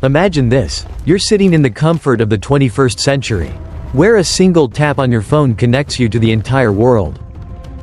Imagine this: you're sitting in the comfort of the 21st century, where a single tap on your phone connects you to the entire world.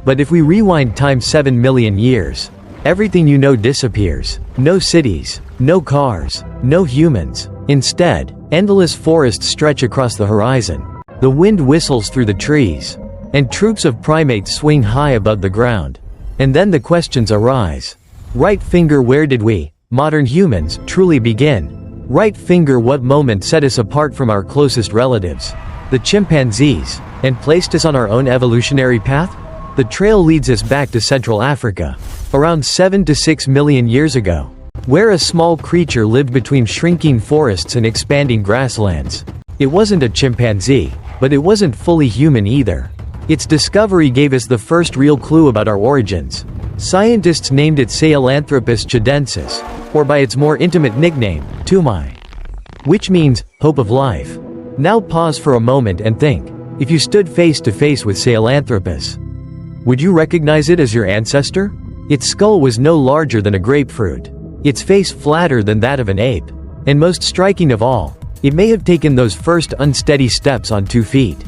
But if we rewind time 7 million years, everything you know disappears. No cities, no cars, no humans. Instead, endless forests stretch across the horizon. The wind whistles through the trees, and troops of primates swing high above the ground. And then the questions arise. Right finger, where did we, modern humans, truly begin? Right finger, what moment set us apart from our closest relatives, the chimpanzees, and placed us on our own evolutionary path? The trail leads us back to Central Africa, around 7 to 6 million years ago, where a small creature lived between shrinking forests and expanding grasslands. It wasn't a chimpanzee, but it wasn't fully human either. Its discovery gave us the first real clue about our origins. Scientists named it Sahelanthropus tchadensis, or by its more intimate nickname, Tumai, which means hope of life. Now pause for a moment and think. If you stood face to face with Sahelanthropus, would you recognize it as your ancestor? Its skull was no larger than a grapefruit, its face flatter than that of an ape, and most striking of all, it may have taken those first unsteady steps on 2 feet.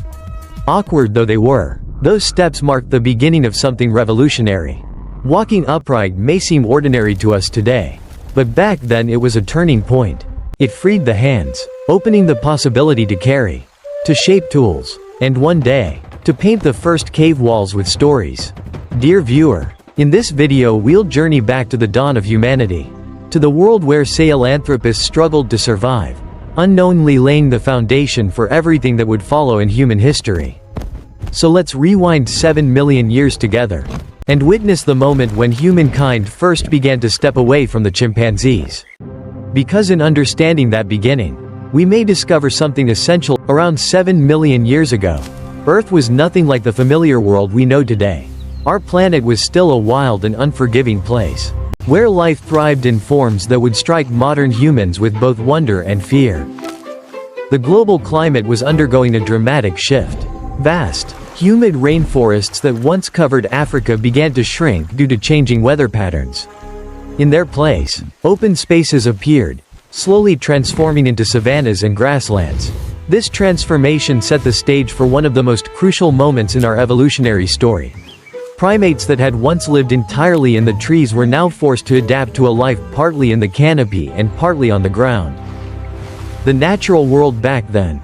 Awkward though they were, those steps marked the beginning of something revolutionary. Walking upright may seem ordinary to us today, but back then it was a turning point. It freed the hands, opening the possibility to carry, to shape tools, and one day, to paint the first cave walls with stories. Dear viewer, in this video we'll journey back to the dawn of humanity, to the world where Sahelanthropus struggled to survive, unknowingly laying the foundation for everything that would follow in human history. So let's rewind 7 million years together, and witness the moment when humankind first began to step away from the chimpanzees. Because in understanding that beginning, we may discover something essential. Around 7 million years ago, Earth was nothing like the familiar world we know today. Our planet was still a wild and unforgiving place, where life thrived in forms that would strike modern humans with both wonder and fear. The global climate was undergoing a dramatic shift. Vast, humid rainforests that once covered Africa began to shrink due to changing weather patterns. In their place, open spaces appeared, slowly transforming into savannas and grasslands. This transformation set the stage for one of the most crucial moments in our evolutionary story. Primates that had once lived entirely in the trees were now forced to adapt to a life partly in the canopy and partly on the ground. The natural world back then.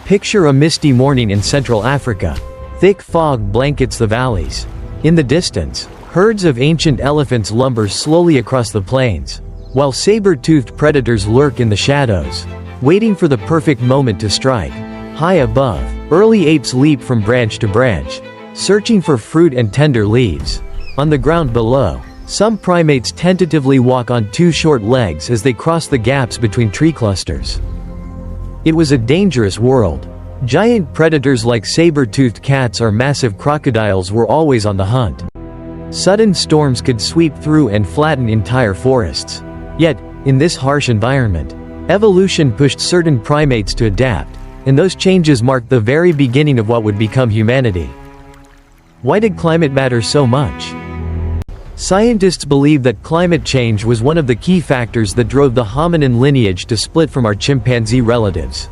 Picture a misty morning in Central Africa. Thick fog blankets the valleys. In the distance, herds of ancient elephants lumber slowly across the plains, while saber-toothed predators lurk in the shadows, waiting for the perfect moment to strike. High above, early apes leap from branch to branch, searching for fruit and tender leaves. On the ground below, some primates tentatively walk on 2 short legs as they cross the gaps between tree clusters. It was a dangerous world. Giant predators like saber-toothed cats or massive crocodiles were always on the hunt. Sudden storms could sweep through and flatten entire forests. Yet, in this harsh environment, evolution pushed certain primates to adapt, and those changes marked the very beginning of what would become humanity. Why did climate matter so much? Scientists believe that climate change was one of the key factors that drove the hominin lineage to split from our chimpanzee relatives.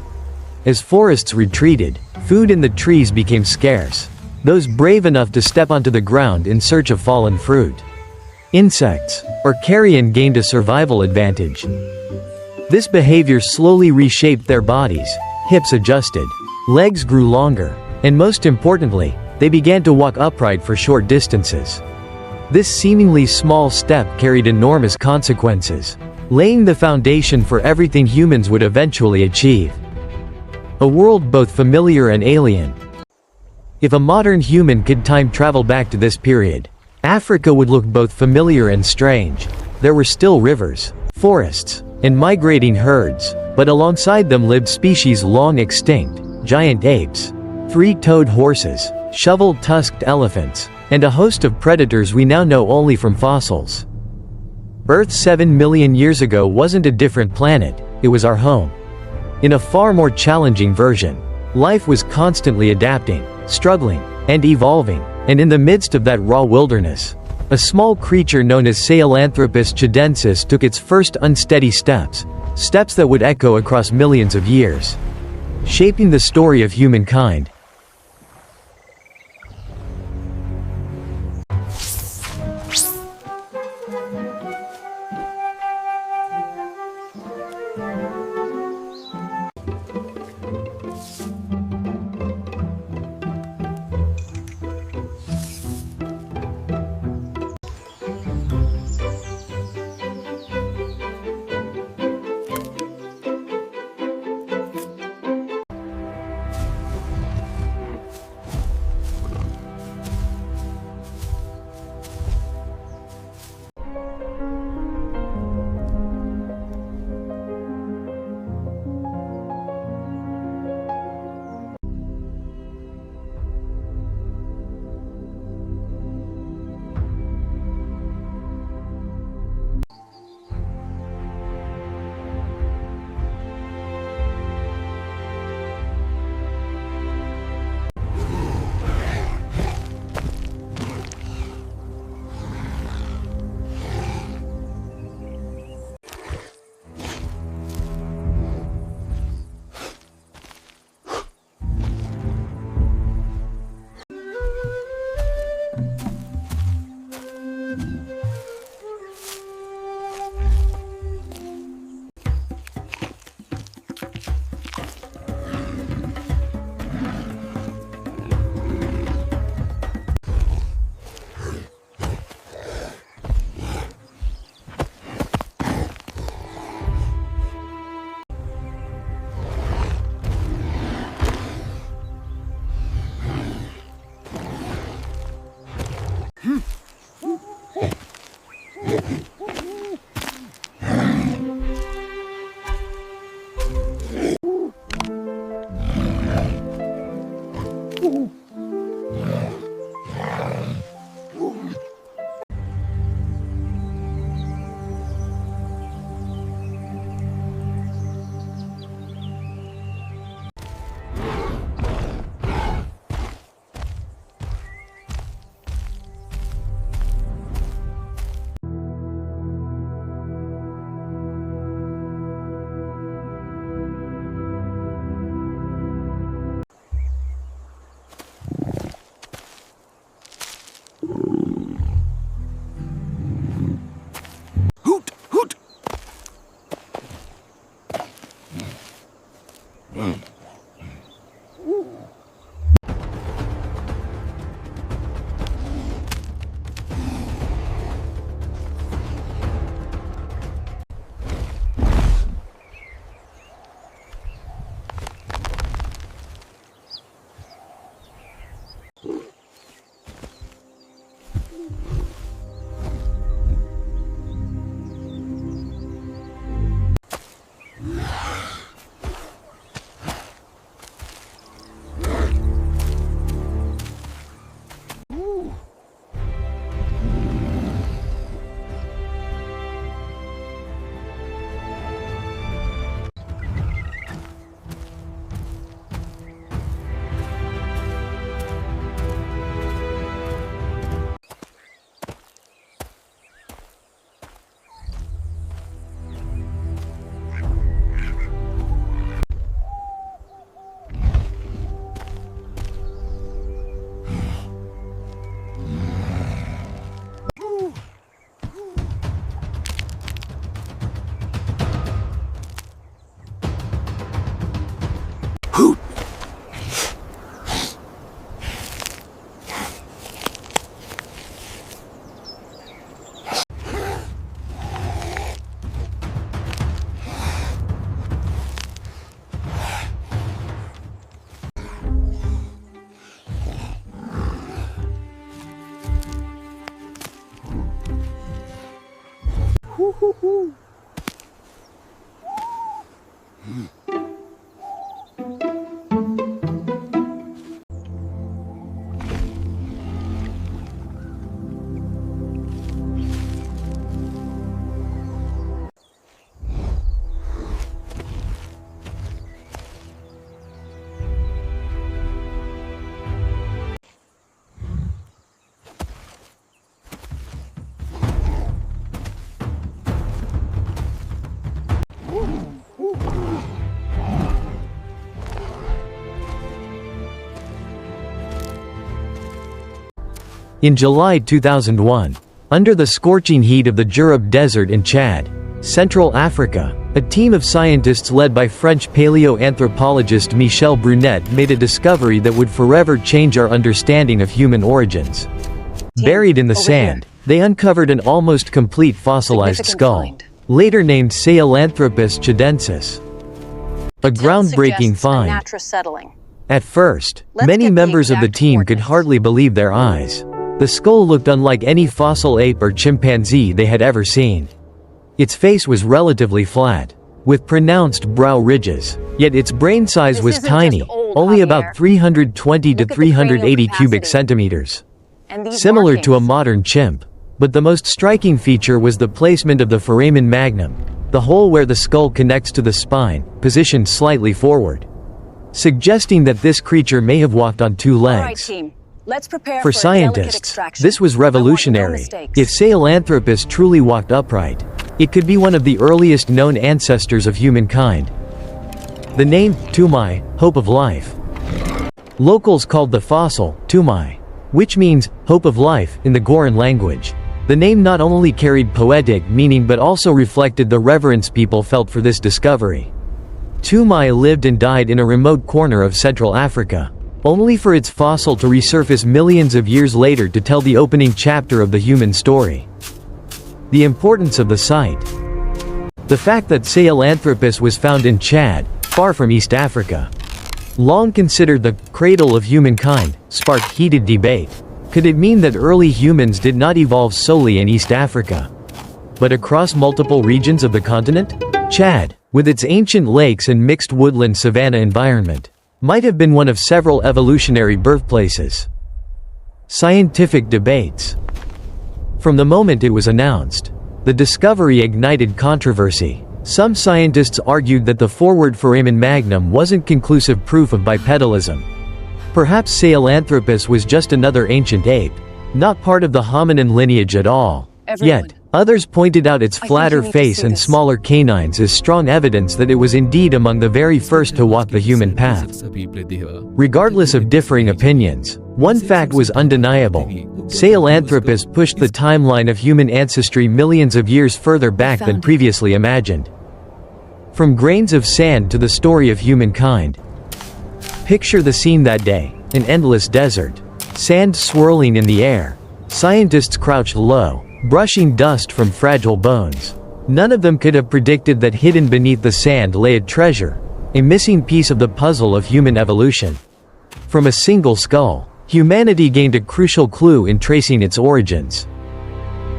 As forests retreated, food in the trees became scarce. Those brave enough to step onto the ground in search of fallen fruit, insects, or carrion gained a survival advantage. This behavior slowly reshaped their bodies. Hips adjusted, legs grew longer, and most importantly, they began to walk upright for short distances. This seemingly small step carried enormous consequences, laying the foundation for everything humans would eventually achieve. A world both familiar and alien. If a modern human could time travel back to this period, Africa would look both familiar and strange. There were still rivers, forests, and migrating herds, but alongside them lived species long extinct: giant apes, 3-toed horses, shovel-tusked elephants, and a host of predators we now know only from fossils. Earth 7 million years ago wasn't a different planet, it was our home. In a far more challenging version, life was constantly adapting, struggling, and evolving, and in the midst of that raw wilderness, a small creature known as Sahelanthropus tchadensis took its first unsteady steps, Steps that would echo across millions of years, shaping the story of humankind. Woo! In July 2001, under the scorching heat of the Jurub Desert in Chad, Central Africa, a team of scientists led by French paleoanthropologist Michel Brunet made a discovery that would forever change our understanding of human origins. Buried in the sand, they uncovered an almost complete fossilized skull, later named Sahelanthropus tchadensis. A groundbreaking find. At first, many members of the team could hardly believe their eyes. The skull looked unlike any fossil ape or chimpanzee they had ever seen. Its face was relatively flat, with pronounced brow ridges, yet its brain size was tiny, only about 320 to 380 cubic centimeters. Similar to a modern chimp. But the most striking feature was the placement of the foramen magnum, the hole where the skull connects to the spine, positioned slightly forward, suggesting that this creature may have walked on two legs. For scientists, this was revolutionary. If Sahelanthropus truly walked upright, it could be one of the earliest known ancestors of humankind. The name, Tumai, hope of life. Locals called the fossil, Tumai, which means, hope of life, in the Goran language. The name not only carried poetic meaning but also reflected the reverence people felt for this discovery. Tumai lived and died in a remote corner of Central Africa, only for its fossil to resurface millions of years later to tell the opening chapter of the human story. The importance of the site. The fact that Sahelanthropus was found in Chad, far from East Africa, long considered the cradle of humankind, sparked heated debate. Could it mean that early humans did not evolve solely in East Africa, but across multiple regions of the continent? Chad, with its ancient lakes and mixed woodland savanna environment, might have been one of several evolutionary birthplaces. Scientific debates. From the moment it was announced, the discovery ignited controversy. Some scientists argued that the forward foramen magnum wasn't conclusive proof of bipedalism. Perhaps Sahelanthropus was just another ancient ape, not part of the hominin lineage at all. Yet, others pointed out its flatter face and smaller canines as strong evidence that it was indeed among the very first to walk the human path. Regardless of differing opinions, one fact was undeniable. Sahelanthropus pushed the timeline of human ancestry millions of years further back than previously imagined. From grains of sand to the story of humankind. Picture the scene that day, an endless desert. Sand swirling in the air. Scientists crouched low, brushing dust from fragile bones. None of them could have predicted that hidden beneath the sand lay a treasure, a missing piece of the puzzle of human evolution. From a single skull, humanity gained a crucial clue in tracing its origins.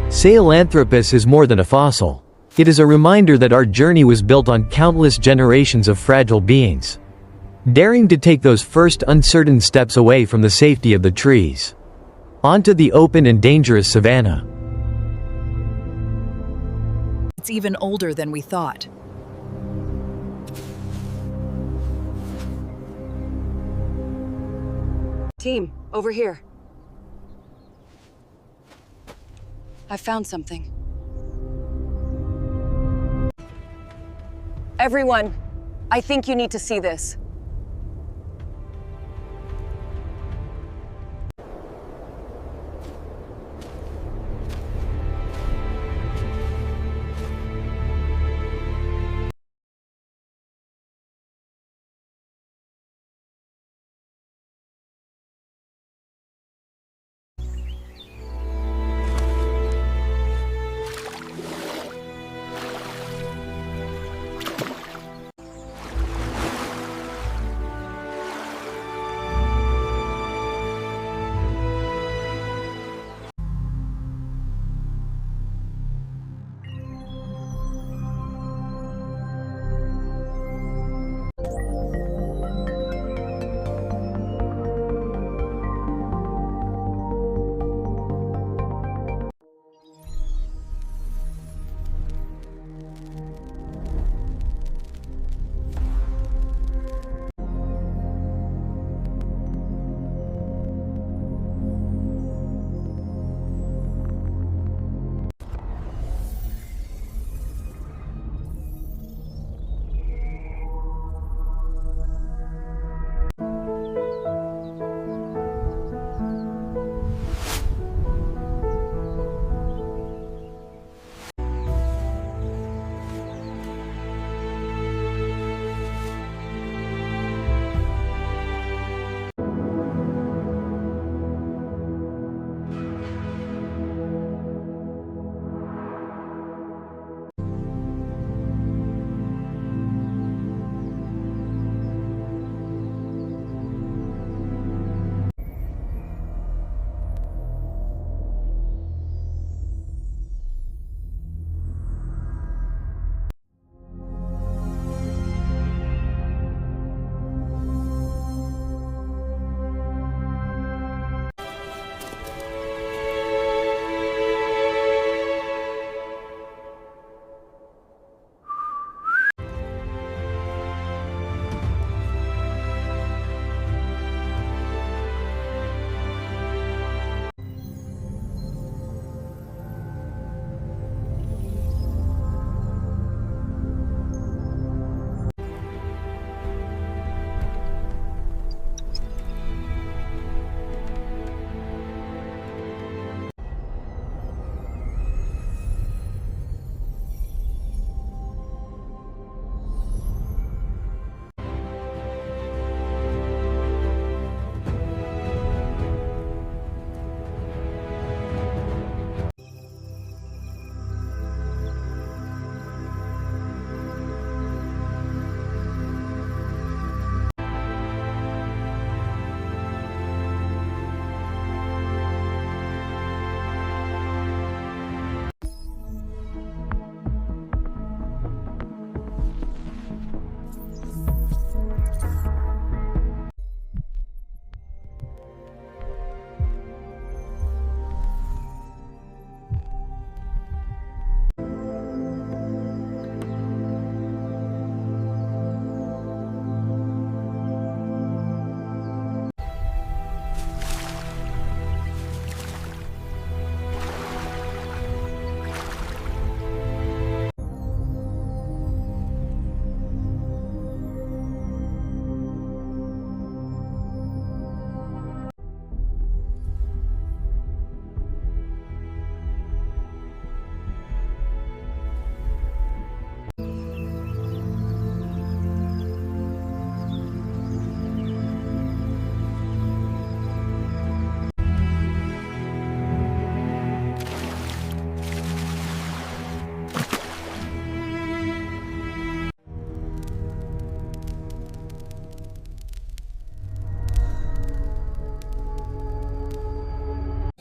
Sahelanthropus is more than a fossil. It is a reminder that our journey was built on countless generations of fragile beings, daring to take those first uncertain steps away from the safety of the trees, onto the open and dangerous savanna. It's even older than we thought. Team, over here. I found something. Everyone, I think you need to see this.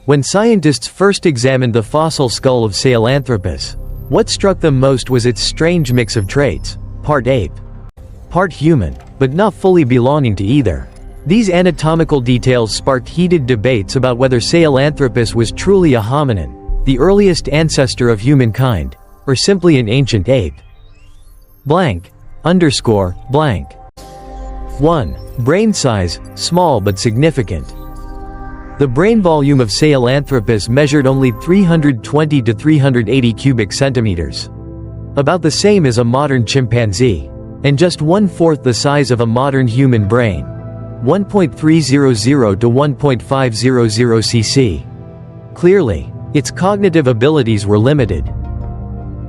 When scientists first examined the fossil skull of Sahelanthropus, what struck them most was its strange mix of traits, part ape, part human, but not fully belonging to either. These anatomical details sparked heated debates about whether Sahelanthropus was truly a hominin, the earliest ancestor of humankind, or simply an ancient ape. Blank. Underscore. Blank. 1. Brain size, small but significant. The brain volume of Sahelanthropus measured only 320 to 380 cubic centimeters. About the same as a modern chimpanzee, and just 1/4 the size of a modern human brain. 1.300 to 1.500 cc. Clearly, its cognitive abilities were limited.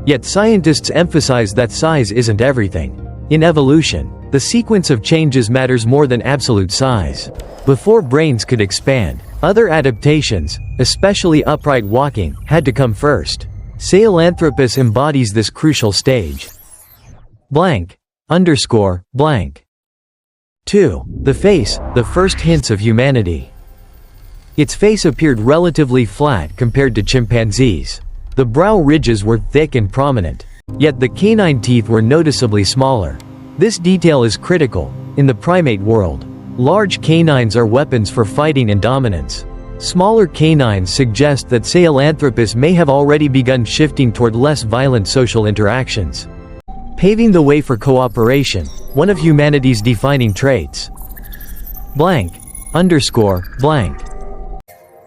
Yet scientists emphasize that size isn't everything. In evolution, the sequence of changes matters more than absolute size. Before brains could expand, other adaptations, especially upright walking, had to come first. Sahelanthropus embodies this crucial stage. Blank. Underscore. Blank. 2. The face, the first hints of humanity. Its face appeared relatively flat compared to chimpanzees. The brow ridges were thick and prominent, yet the canine teeth were noticeably smaller. This detail is critical. In the primate world, large canines are weapons for fighting and dominance. Smaller canines suggest that Sahelanthropus may have already begun shifting toward less violent social interactions, paving the way for cooperation, one of humanity's defining traits. Blank. Underscore. Blank.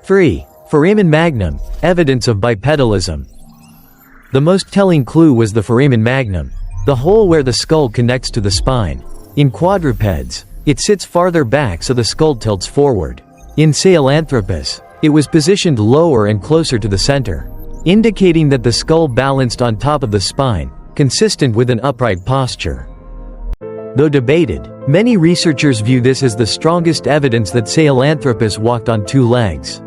3. Foramen magnum, evidence of bipedalism. The most telling clue was the foramen magnum, the hole where the skull connects to the spine. In quadrupeds, it sits farther back so the skull tilts forward. In Sahelanthropus, it was positioned lower and closer to the center, indicating that the skull balanced on top of the spine, consistent with an upright posture. Though debated, many researchers view this as the strongest evidence that Sahelanthropus walked on two legs,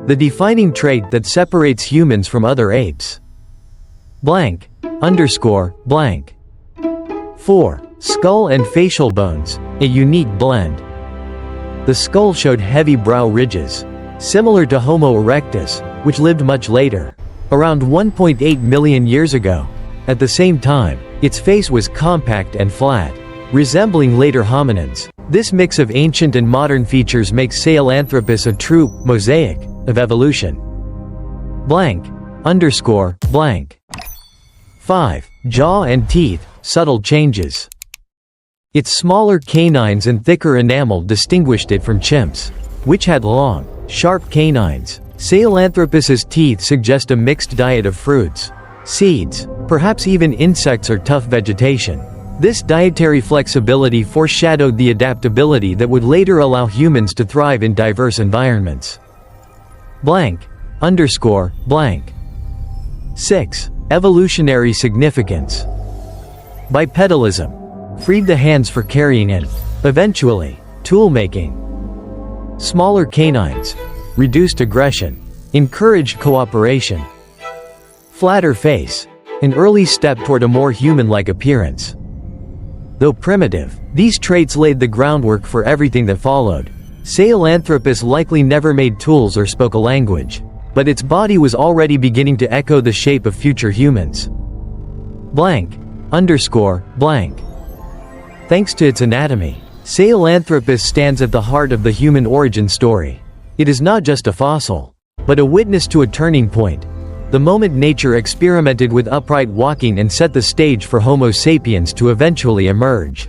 the defining trait that separates humans from other apes. Blank. Underscore. Blank. 4. Skull and facial bones, a unique blend. The skull showed heavy brow ridges, similar to Homo erectus, which lived much later, around 1.8 million years ago. At the same time, its face was compact and flat, resembling later hominins. This mix of ancient and modern features makes Sahelanthropus a true mosaic of evolution. Blank. Underscore. Blank. 5. Jaw and teeth, subtle changes. Its smaller canines and thicker enamel distinguished it from chimps, which had long, sharp canines. Sahelanthropus's teeth suggest a mixed diet of fruits, seeds, perhaps even insects or tough vegetation. This dietary flexibility foreshadowed the adaptability that would later allow humans to thrive in diverse environments. Blank. Underscore. Blank. 6. Evolutionary significance. Bipedalism freed the hands for carrying and, eventually, tool-making. Smaller canines reduced aggression, encouraged cooperation. Flatter face, an early step toward a more human-like appearance. Though primitive, these traits laid the groundwork for everything that followed. Sahelanthropus likely never made tools or spoke a language, but its body was already beginning to echo the shape of future humans. Blank. Underscore. Blank. Thanks to its anatomy, Sahelanthropus stands at the heart of the human origin story. It is not just a fossil, but a witness to a turning point, the moment nature experimented with upright walking and set the stage for Homo sapiens to eventually emerge.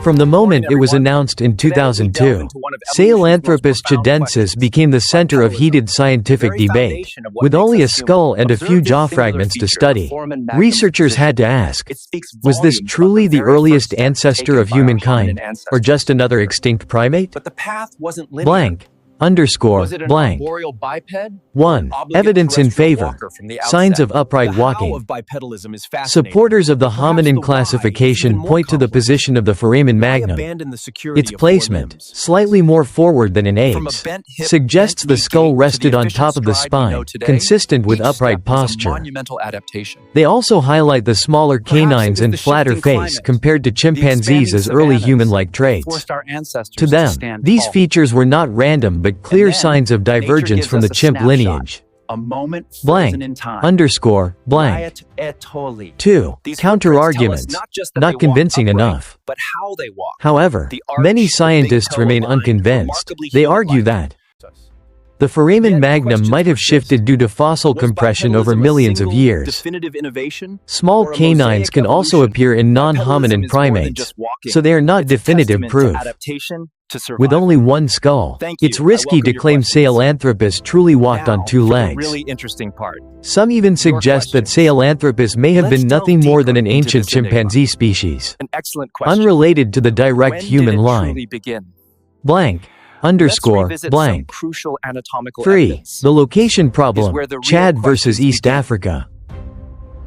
From the moment it was announced in 2002, Sahelanthropus tchadensis became the center of heated scientific debate. With only a skull and a few jaw fragments to study, researchers had to ask, was this truly the earliest ancestor of humankind, or just another extinct primate? But the path wasn't linear. Blank. Underscore, Was it an blank. arboreal biped? 1. Obligate Evidence in terrestrial favor. walker from the Signs outset. of upright The how walking. of bipedalism is fascinating. Supporters of the Perhaps hominin the why classification is even more point to the complex. position of the foramen Why magnum. abandon the security Its of placement, four limbs? slightly more forward than in From a apes, bent hip, suggests bent the knee skull gait to rested the on efficient top of the stride we know spine, today, consistent with each upright step was a posture. monumental adaptation. They also highlight the smaller Perhaps it canines was and the flatter shifting face climate, compared to the chimpanzees expanding as early savannas human-like that traits. forced our ancestors To them, stand these tall. features were not random but clear then, signs of nature divergence gives from us the a chimp snapshot. lineage. A moment frozen Blank. in time. Underscore, blank. Riot et al. 2. These Counter-arguments, footprints tell us not just that they not walked convincing upright, enough. but how they walk. However, The arch, many the big scientists toe remain aligned, unconvinced. remarkably They argue human-like. that the foramen Yet magnum questions might have persist. shifted due to fossil Was compression over bipedalism a millions of single, years. definitive innovation? Small or a canines mosaic can also evolution? appear in non-hominin Bipedalism is more than primates, just walking. so they are not It's a definitive testament proof. to adaptation, to survival. With only one skull, Thank it's you. I risky welcome to your claim questions. Sahelanthropus truly walked Now, on two for the legs. really interesting part. Some even suggest that questions. Sahelanthropus may have Let's been delve nothing more than an deeper into ancient this enigma. chimpanzee species, An excellent question. unrelated to the direct When human did it line. truly begin? Blank. Let's Underscore, revisit some blank. crucial anatomical 3. evidence. The location problem, where the real Chad versus questions East begin. Africa.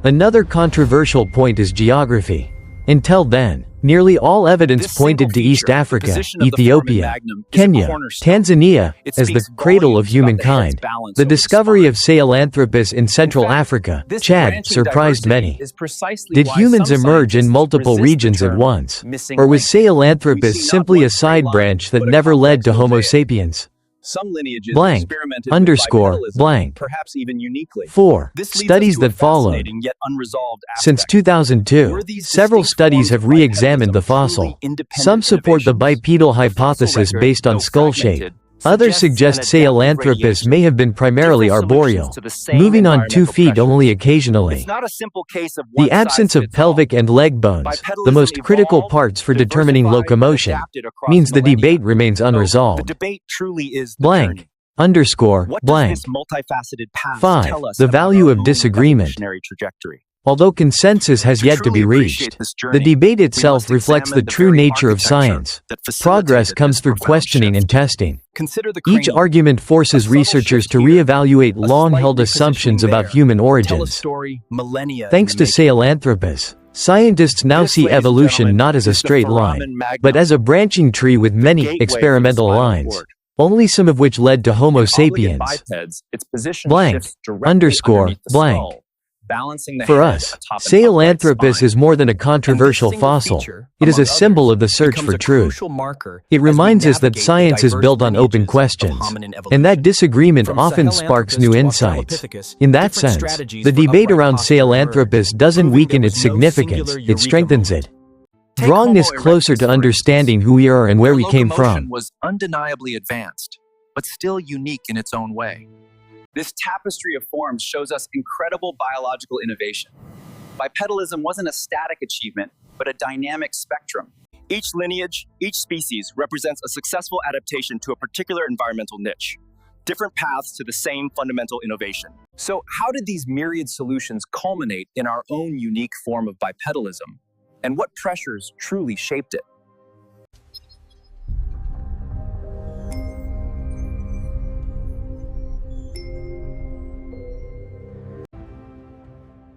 Another controversial point is geography. Until then, nearly all evidence This pointed single to East feature, the Africa, position of the Ethiopia, foramen magnum, is a Kenya, cornerstone. Tanzania, It as the speaks cradle of volumes about the head's humankind. balance The over the discovery spine. of Sahelanthropus in Central In fact, Africa, this Chad, branching surprised diversity many. is precisely Did why humans some emerge in scientists multiple resist the regions at term once? missing Or was link. We Sahelanthropus see not simply one a side straight line, branch that but a never led to complex Homo mosaic. sapiens? Some lineages Blank. experimented Underscore, with bipedalism, blank. perhaps even uniquely. 4. This leads Studies us to a that followed. fascinating yet unresolved Since aspect. 2002, Were these several distinct studies forms have of re-examined the bipedalism truly fossil. independent Some support the innovations? bipedal The fossil hypothesis record, based on though skull shape. fragmented, Others suggests suggest an adaptive Sahelanthropus radiation. may have been primarily Different arboreal, solutions to the same moving on 2 environmental feet pressures. only occasionally. It's not a simple case of The one absence size of fits all. pelvic and leg bones, the Bipedalism most critical evolved, parts for determining diversified, and locomotion, adapted across means the millennia. debate remains So, unresolved. the debate truly is the Blank. journey. Underscore, What blank. does this multifaceted path 5. tell us The about value our of own disagreement. evolutionary trajectory? Although consensus has yet to be truly reached, appreciate this the journey, debate we itself must reflects the examine true very nature of architecture science. that Progress facilitated comes this through profound questioning shift. and testing. Consider the Each cranium. argument A forces subtle researchers shift to here, reevaluate a slight long-held assumptions repositioning about there. human Tell a origins. story millennia Thanks in to the making. Sahelanthropus, scientists now This, see ladies and evolution gentlemen, not as a is the straight foramen line, magnum, but as a branching tree with many gateway to the experimental spinal lines, cord. only some of which led to Homo In obligate sapiens. bipeds, its position Blank. shifts directly Underscore, underneath the blank. skull. balancing the For head us, atop an upright Sahelanthropus spine. is more than a And this controversial single fossil. feature, It is among a symbol others, of the search becomes for a truth. crucial marker It as we reminds us that navigate the science is diverse built on open lineages of questions, hominin and evolution. that disagreement From often sparks Sahelanthropus new to insights. Australopithecus, In that different sense, strategies the for debate upright around posture Sahelanthropus emerged, doesn't proving weaken there its was no significance, singular it eureka strengthens moment. it, Take drawing Homo us closer erectus, to for understanding instance, who we are and where where we came locomotion from. was undeniably advanced, but still unique in its own way. This tapestry of forms shows us incredible biological innovation. Bipedalism wasn't a static achievement, but a dynamic spectrum. Each lineage, each species represents a successful adaptation to a particular environmental niche. Different paths to the same fundamental innovation. So how did these myriad solutions culminate in our own unique form of bipedalism? And what pressures truly shaped it?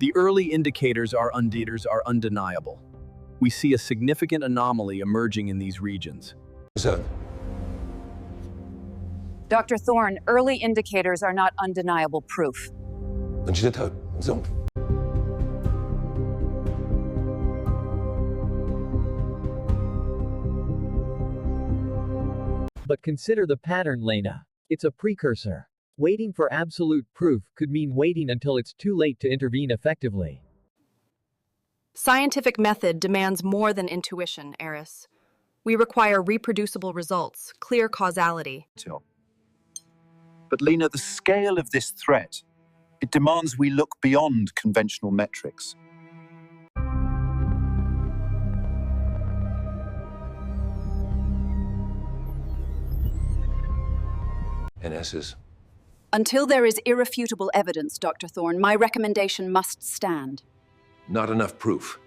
The early indicators are undeniable. We see a significant anomaly emerging in these regions. Dr. Thorne, early indicators are not undeniable proof. But consider the pattern, Lena. It's a precursor. Waiting for absolute proof could mean waiting until it's too late to intervene effectively. Scientific method demands more than intuition, Eris. We require reproducible results, clear causality. But Lena, the scale of this threat, it demands we look beyond conventional metrics. Until there is irrefutable evidence, Dr. Thorne, my recommendation must stand. Not enough proof.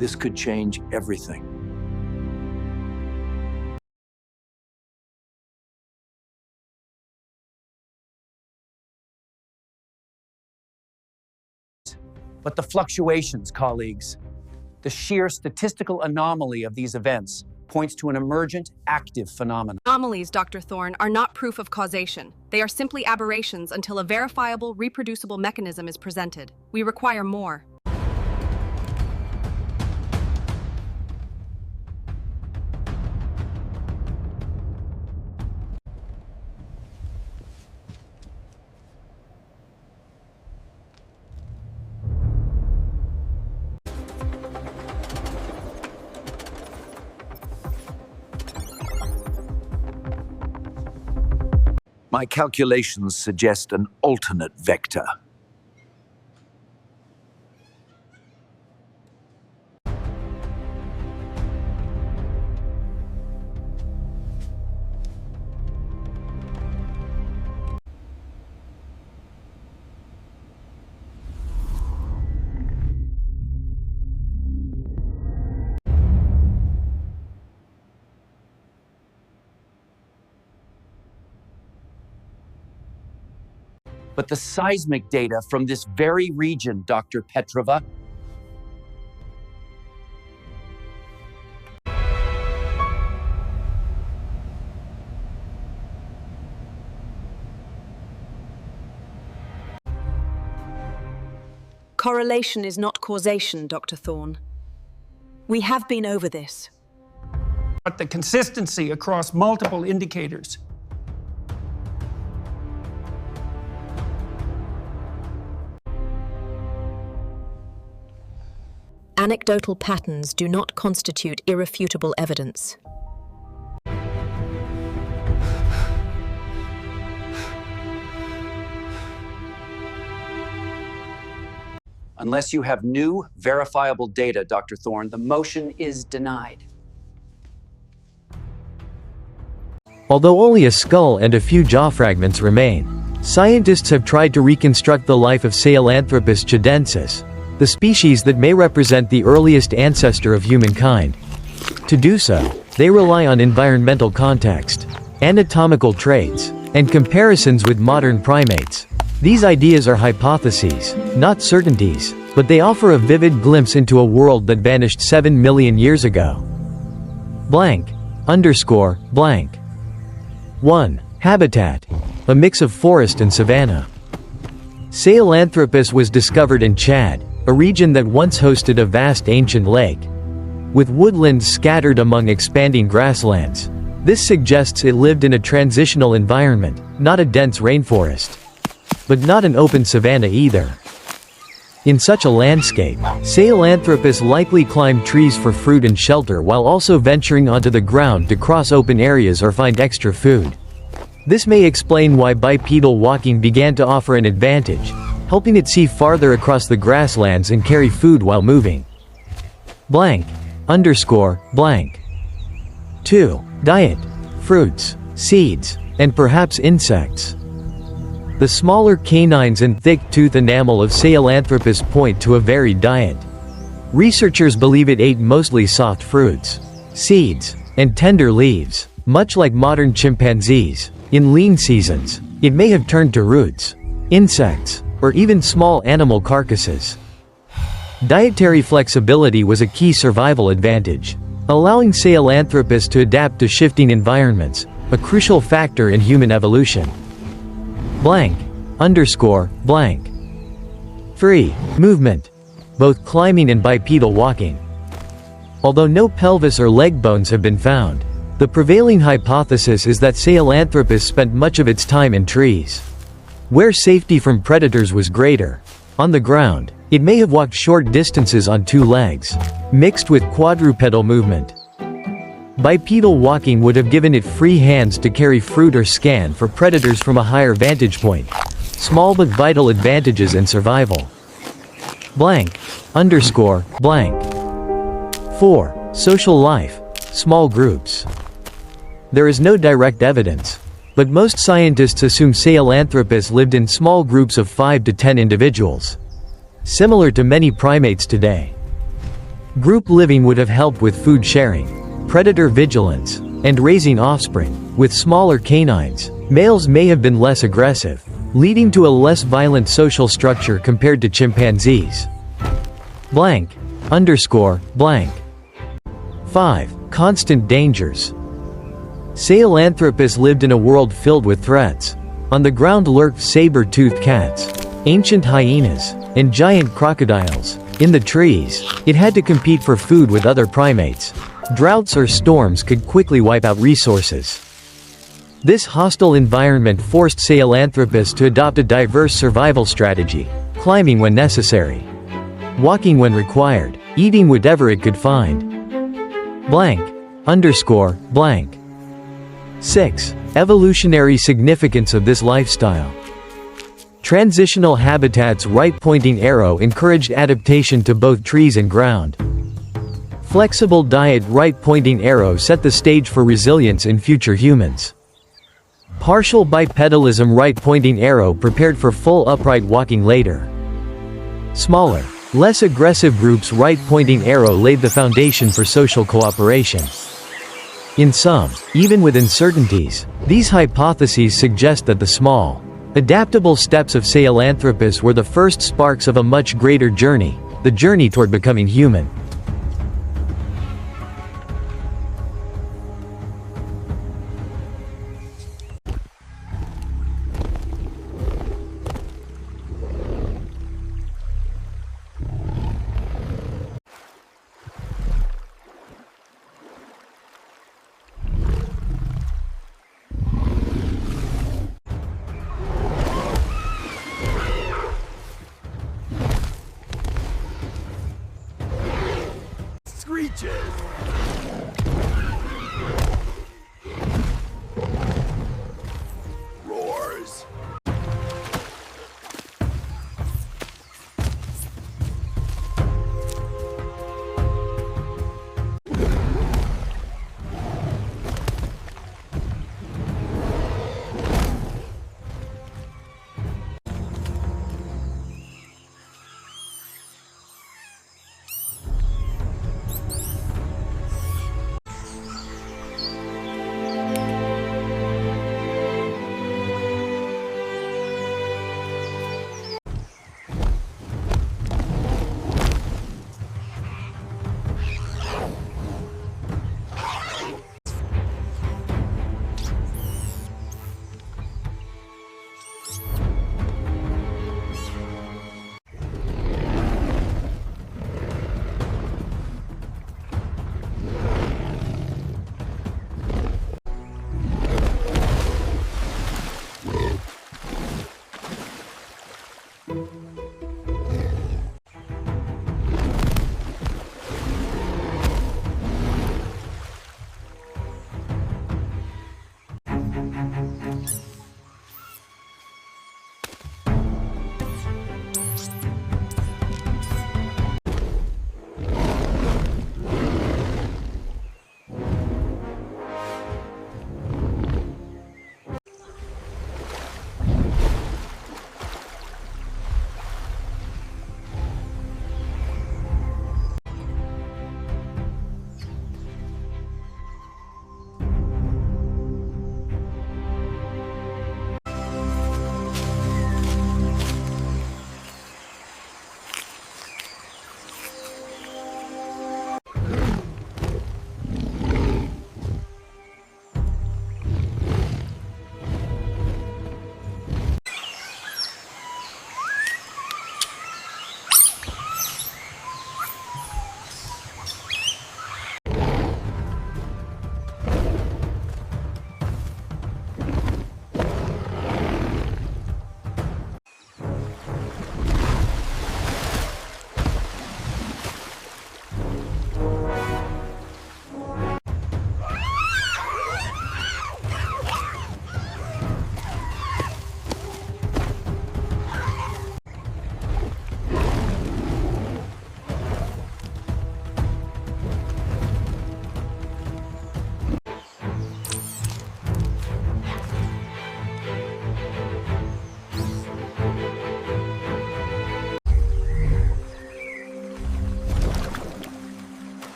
This could change everything. But the fluctuations, colleagues, the sheer statistical anomaly of these events points to an emergent, active phenomenon. Anomalies, Dr. Thorne, are not proof of causation. They are simply aberrations until a verifiable, reproducible mechanism is presented. We require more. My calculations suggest an alternate vector. But the seismic data from this very region, Dr. Petrova, Correlation is not causation, Dr. Thorne. We have been over this. But the consistency across multiple indicators. Anecdotal patterns do not constitute irrefutable evidence. unless you have new, verifiable data, Dr. Thorne, the motion is denied. Although only a skull and a few jaw fragments remain, scientists have tried to reconstruct the life of Sahelanthropus tchadensis. the species that may represent the earliest ancestor of humankind. To do so, they rely on environmental context, anatomical traits, and comparisons with modern primates. These ideas are hypotheses, not certainties, but they offer a vivid glimpse into a world that vanished 7 million years ago. Blank. Underscore. Blank. 1. Habitat. A mix of forest and savanna. Sahelanthropus was discovered in Chad, a region that once hosted a vast ancient lake, with woodlands scattered among expanding grasslands. This suggests it lived in a transitional environment, not a dense rainforest. But not an open savanna either. In such a landscape, Sahelanthropus likely climbed trees for fruit and shelter while also venturing onto the ground to cross open areas or find extra food. This may explain why bipedal walking began to offer an advantage, helping it see farther across the grasslands and carry food while moving. Blank. Underscore. Blank. 2. Diet. Fruits, seeds, and perhaps insects. The smaller canines and thick tooth enamel of Sahelanthropus point to a varied diet. Researchers believe it ate mostly soft fruits, seeds, and tender leaves. Much like modern chimpanzees, in lean seasons, it may have turned to roots, insects, or even small animal carcasses. Dietary flexibility was a key survival advantage, allowing Sahelanthropus to adapt to shifting environments, a crucial factor in human evolution. Blank. Underscore. Blank. 3. Movement. Both climbing and bipedal walking. Although no pelvis or leg bones have been found, the prevailing hypothesis is that Sahelanthropus spent much of its time in trees, where safety from predators was greater. On the ground, it may have walked short distances on two legs, mixed with quadrupedal movement. Bipedal walking would have given it free hands to carry fruit or scan for predators from a higher vantage point. Small but vital advantages in survival. Blank. Underscore. Blank. 4. Social life. Small groups. There is no direct evidence, but most scientists assume Sahelanthropus lived in small groups of 5 to 10 individuals, similar to many primates today. Group living would have helped with food sharing, predator vigilance, and raising offspring. With smaller canines, males may have been less aggressive, leading to a less violent social structure compared to chimpanzees. Blank. Underscore. Blank. 5. Constant dangers. Sahelanthropus lived in a world filled with threats. On the ground lurked saber-toothed cats, ancient hyenas, and giant crocodiles. In the trees, it had to compete for food with other primates. Droughts or storms could quickly wipe out resources. This hostile environment forced Sahelanthropus to adopt a diverse survival strategy, climbing when necessary, walking when required, eating whatever it could find. Blank. Underscore. Blank. 6. Evolutionary significance of this lifestyle. Transitional habitats. Right-pointing arrow encouraged adaptation to both trees and ground. Flexible diet. Right-pointing arrow set the stage for resilience in future humans. Partial bipedalism. Right-pointing arrow prepared for full upright walking later. Smaller, less aggressive groups. Right-pointing arrow laid the foundation for social cooperation. In sum, even with uncertainties, these hypotheses suggest that the small, adaptable steps of Sahelanthropus were the first sparks of a much greater journey, the journey toward becoming human.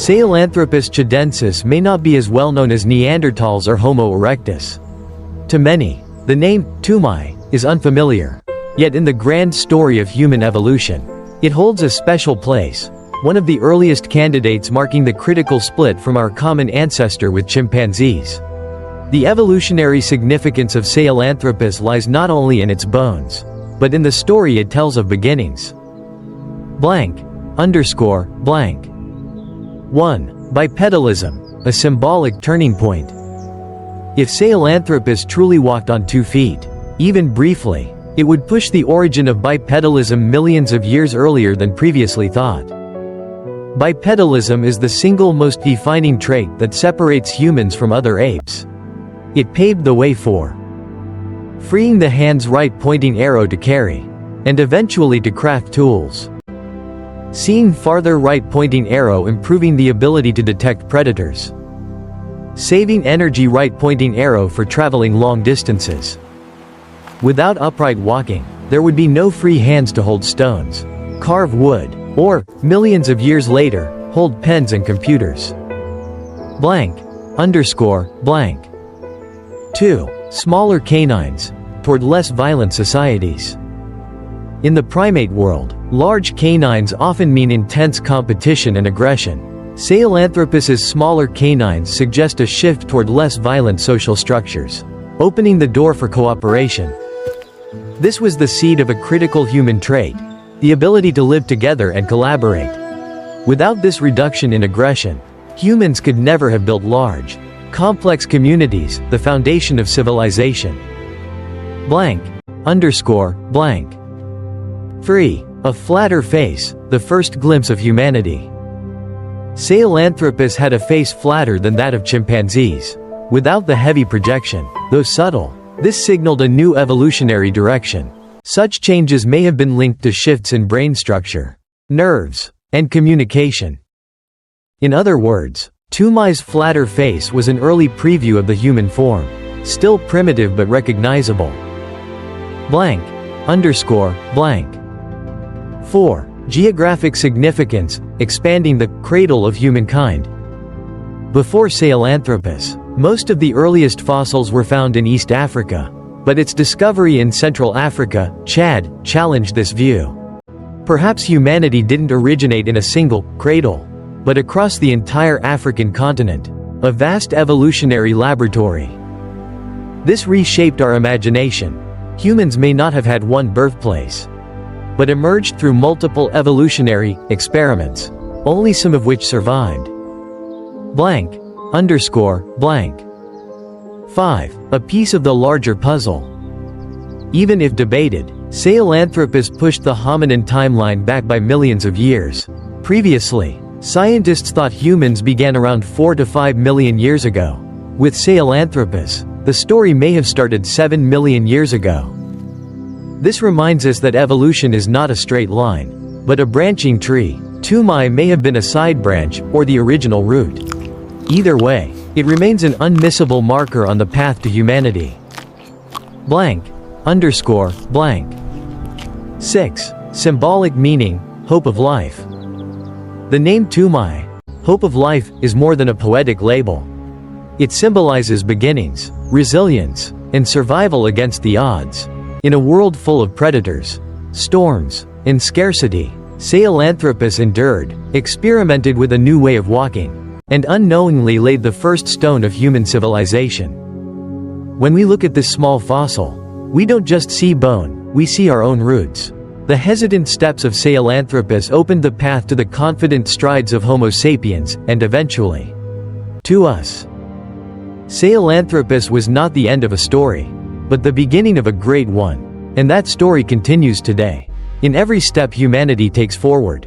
Sahelanthropus tchadensis may not be as well known as Neanderthals or Homo erectus. To many, the name Tumai is unfamiliar. Yet in the grand story of human evolution, it holds a special place, one of the earliest candidates marking the critical split from our common ancestor with chimpanzees. The evolutionary significance of Sahelanthropus lies not only in its bones, but in the story it tells of beginnings. Blank, underscore, blank. 1. Bipedalism, a symbolic turning point. If Sahelanthropus truly walked on 2 feet, even briefly, it would push the origin of bipedalism millions of years earlier than previously thought. Bipedalism is the single most defining trait that separates humans from other apes. It paved the way for freeing the hand's right-pointing arrow to carry, and eventually to craft tools. Seeing farther right-pointing arrow improving the ability to detect predators. Saving energy right-pointing arrow for traveling long distances. Without upright walking, there would be no free hands to hold stones, carve wood, or, millions of years later, hold pens and computers. Blank, underscore, blank. 2. Smaller canines, toward less violent societies. In the primate world, large canines often mean intense competition and aggression. Sahelanthropus's smaller canines suggest a shift toward less violent social structures, opening the door for cooperation. This was the seed of a critical human trait, the ability to live together and collaborate. Without this reduction in aggression, humans could never have built large, complex communities, the foundation of civilization. Blank, underscore, blank. 3. A flatter face, the first glimpse of humanity. Sahelanthropus had a face flatter than that of chimpanzees. Without the heavy projection, though subtle, this signaled a new evolutionary direction. Such changes may have been linked to shifts in brain structure, nerves, and communication. In other words, Tumai's flatter face was an early preview of the human form, still primitive but recognizable. Blank, underscore, blank. 4. Geographic significance, expanding the cradle of humankind. Before Sahelanthropus, most of the earliest fossils were found in East Africa, but its discovery in Central Africa, Chad, challenged this view. Perhaps humanity didn't originate in a single cradle, but across the entire African continent, a vast evolutionary laboratory. This reshaped our imagination. Humans may not have had one birthplace, but emerged through multiple evolutionary experiments, only some of which survived. Blank, underscore, blank. 5. A piece of the larger puzzle. Even if debated, Sahelanthropus pushed the hominin timeline back by millions of years. Previously, scientists thought humans began around 4 to 5 million years ago. With Sahelanthropus, the story may have started 7 million years ago. This reminds us that evolution is not a straight line, but a branching tree. Tumai may have been a side branch, or the original root. Either way, it remains an unmissable marker on the path to humanity. Blank, underscore, blank. 6. Symbolic meaning, hope of life. The name Tumai, hope of life, is more than a poetic label. It symbolizes beginnings, resilience, and survival against the odds. In a world full of predators, storms, and scarcity, Sahelanthropus endured, experimented with a new way of walking, and unknowingly laid the first stone of human civilization. When we look at this small fossil, we don't just see bone, we see our own roots. The hesitant steps of Sahelanthropus opened the path to the confident strides of Homo sapiens, and eventually, to us. Sahelanthropus was not the end of a story, but the beginning of a great one, and that story continues today. In every step humanity takes forward.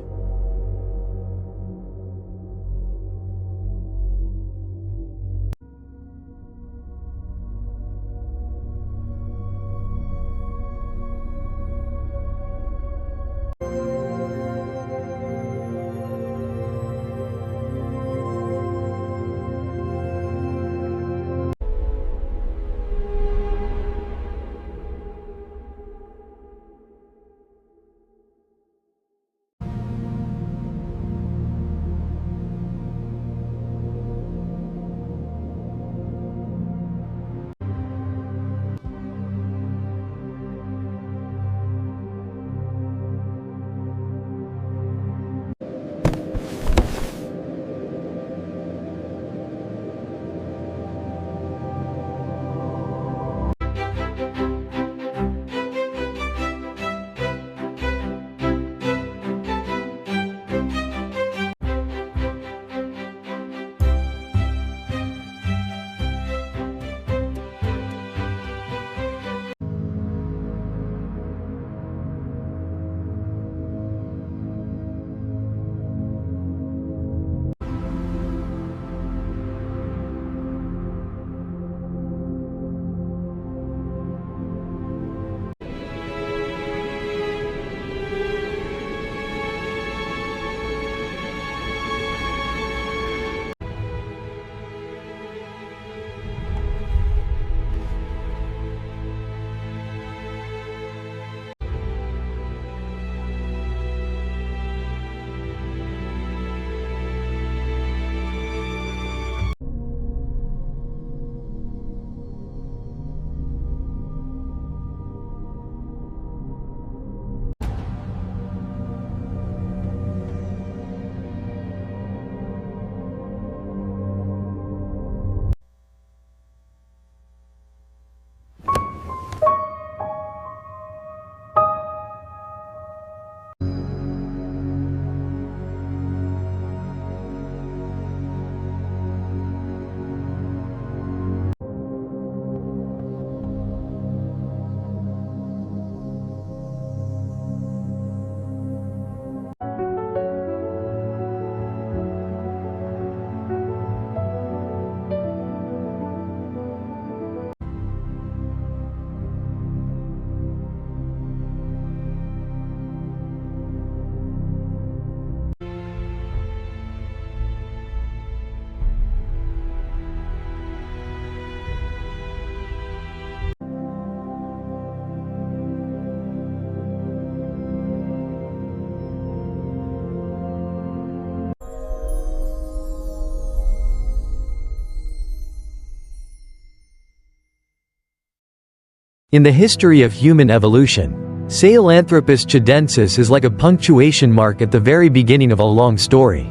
In the history of human evolution, Sahelanthropus tchadensis is like a punctuation mark at the very beginning of a long story.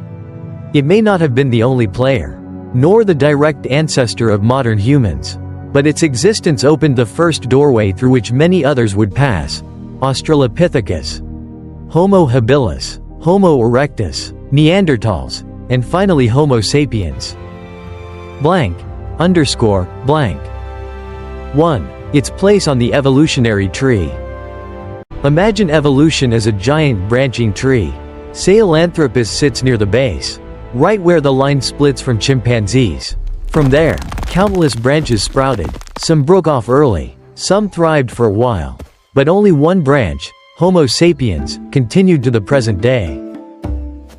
It may not have been the only player, nor the direct ancestor of modern humans, but its existence opened the first doorway through which many others would pass: Australopithecus, Homo habilis, Homo erectus, Neanderthals, and finally Homo sapiens. Blank, underscore, blank. 1. Its place on the evolutionary tree. Imagine evolution as a giant branching tree. Sahelanthropus sits near the base, right where the line splits from chimpanzees. From there, countless branches sprouted. Some broke off early, some thrived for a while, but only one branch, Homo sapiens, continued to the present day.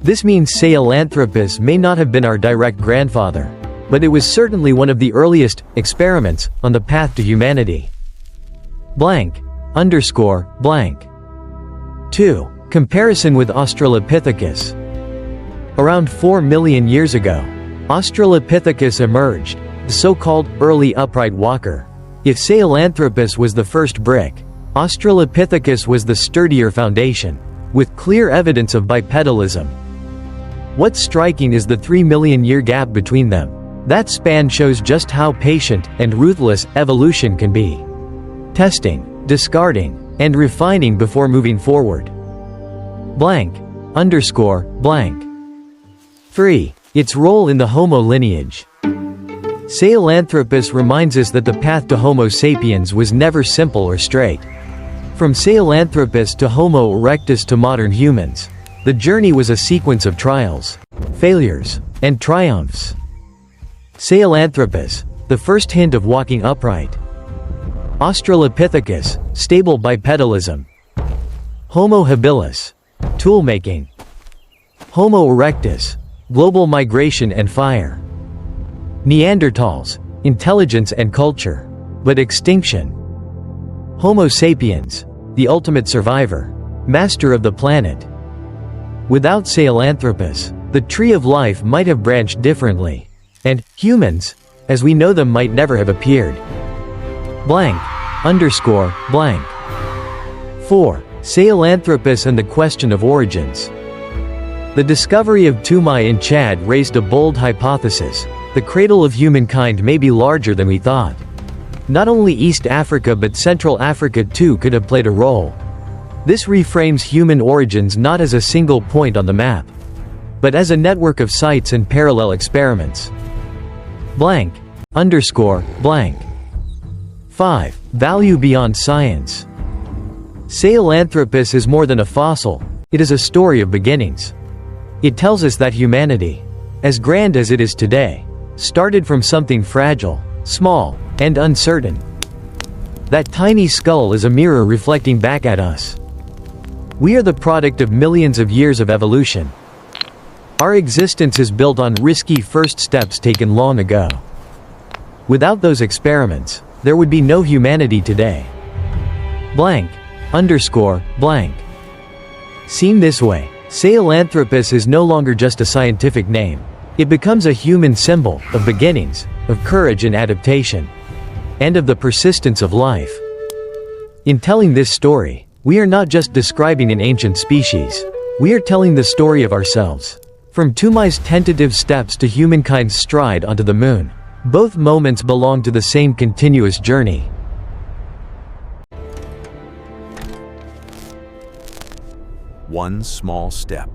This means Sahelanthropus may not have been our direct grandfather, but it was certainly one of the earliest experiments on the path to humanity. Blank, underscore, blank. 2. Comparison with Australopithecus. Around 4 million years ago, Australopithecus emerged, the so-called early upright walker. If Sahelanthropus was the first brick, Australopithecus was the sturdier foundation, with clear evidence of bipedalism. What's striking is the 3 million year gap between them. That span shows just how patient and ruthless evolution can be. Testing, discarding, and refining before moving forward. Blank, underscore, blank. 3. Its role in the Homo lineage. Sahelanthropus reminds us that the path to Homo sapiens was never simple or straight. From Sahelanthropus to Homo erectus to modern humans, the journey was a sequence of trials, failures, and triumphs. Sahelanthropus, the first hint of walking upright. Australopithecus, stable bipedalism. Homo habilis, tool-making. Homo erectus, global migration and fire. Neanderthals, intelligence and culture, but extinction. Homo sapiens, the ultimate survivor, master of the planet. Without Sahelanthropus, the tree of life might have branched differently, and humans, as we know them, might never have appeared. Blank, underscore, blank. 4. Sahelanthropus and the question of origins. The discovery of Tumai in Chad raised a bold hypothesis: the cradle of humankind may be larger than we thought. Not only East Africa but Central Africa too could have played a role. This reframes human origins not as a single point on the map, but as a network of sites and parallel experiments. Blank, underscore, blank. 5. Value beyond science. Sahelanthropus is more than a fossil, it is a story of beginnings. It tells us that humanity, as grand as it is today, started from something fragile, small, and uncertain. That tiny skull is a mirror reflecting back at us. We are the product of millions of years of evolution. Our existence is built on risky first steps taken long ago. Without those experiments, there would be no humanity today. Blank, underscore, blank. Seen this way, Sahelanthropus is no longer just a scientific name. It becomes a human symbol of beginnings, of courage and adaptation, and of the persistence of life. In telling this story, we are not just describing an ancient species. We are telling the story of ourselves. From Tumai's tentative steps to humankind's stride onto the moon, both moments belong to the same continuous journey. One small step.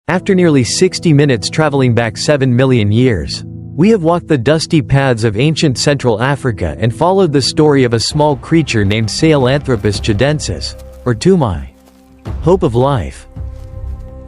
After nearly 60 minutes traveling back 7 million years, we have walked the dusty paths of ancient Central Africa and followed the story of a small creature named Sahelanthropus tchadensis, or Tumai. Hope of life.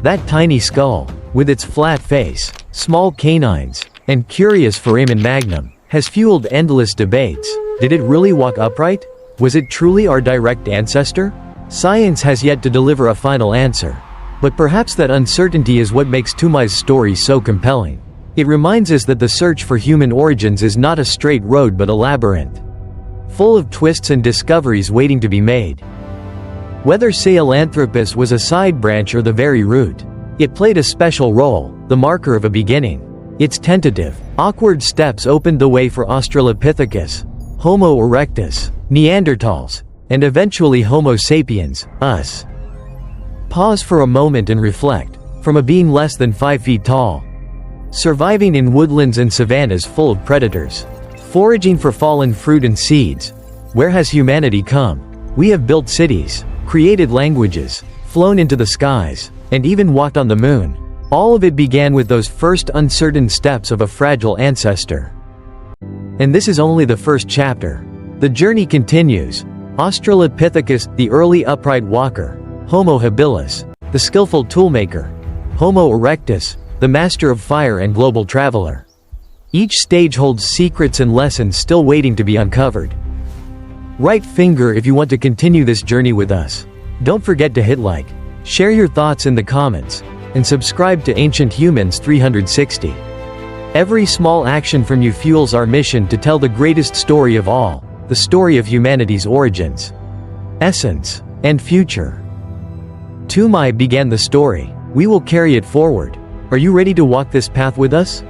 That tiny skull, with its flat face, small canines, and curious foramen magnum, has fueled endless debates. Did it really walk upright? Was it truly our direct ancestor? Science has yet to deliver a final answer. But perhaps that uncertainty is what makes Tumai's story so compelling. It reminds us that the search for human origins is not a straight road but a labyrinth, full of twists and discoveries waiting to be made. Whether Sahelanthropus was a side branch or the very root, it played a special role, the marker of a beginning. Its tentative, awkward steps opened the way for Australopithecus, Homo erectus, Neanderthals, and eventually Homo sapiens, us. Pause for a moment and reflect. From a being less than 5 feet tall, surviving in woodlands and savannas full of predators, foraging for fallen fruit and seeds, where has humanity come? We have built cities, created languages, flown into the skies, and even walked on the moon. All of it began with those first uncertain steps of a fragile ancestor. And this is only the first chapter. The journey continues. Australopithecus, the early upright walker; Homo habilis, the skillful toolmaker; Homo erectus, the master of fire and global traveler. Each stage holds secrets and lessons still waiting to be uncovered. Right finger if you want to continue this journey with us. Don't forget to hit like, share your thoughts in the comments, and subscribe to Ancient Humans 360. Every small action from you fuels our mission to tell the greatest story of all, the story of humanity's origins, essence, and future. Tumai began the story. We will carry it forward. Are you ready to walk this path with us?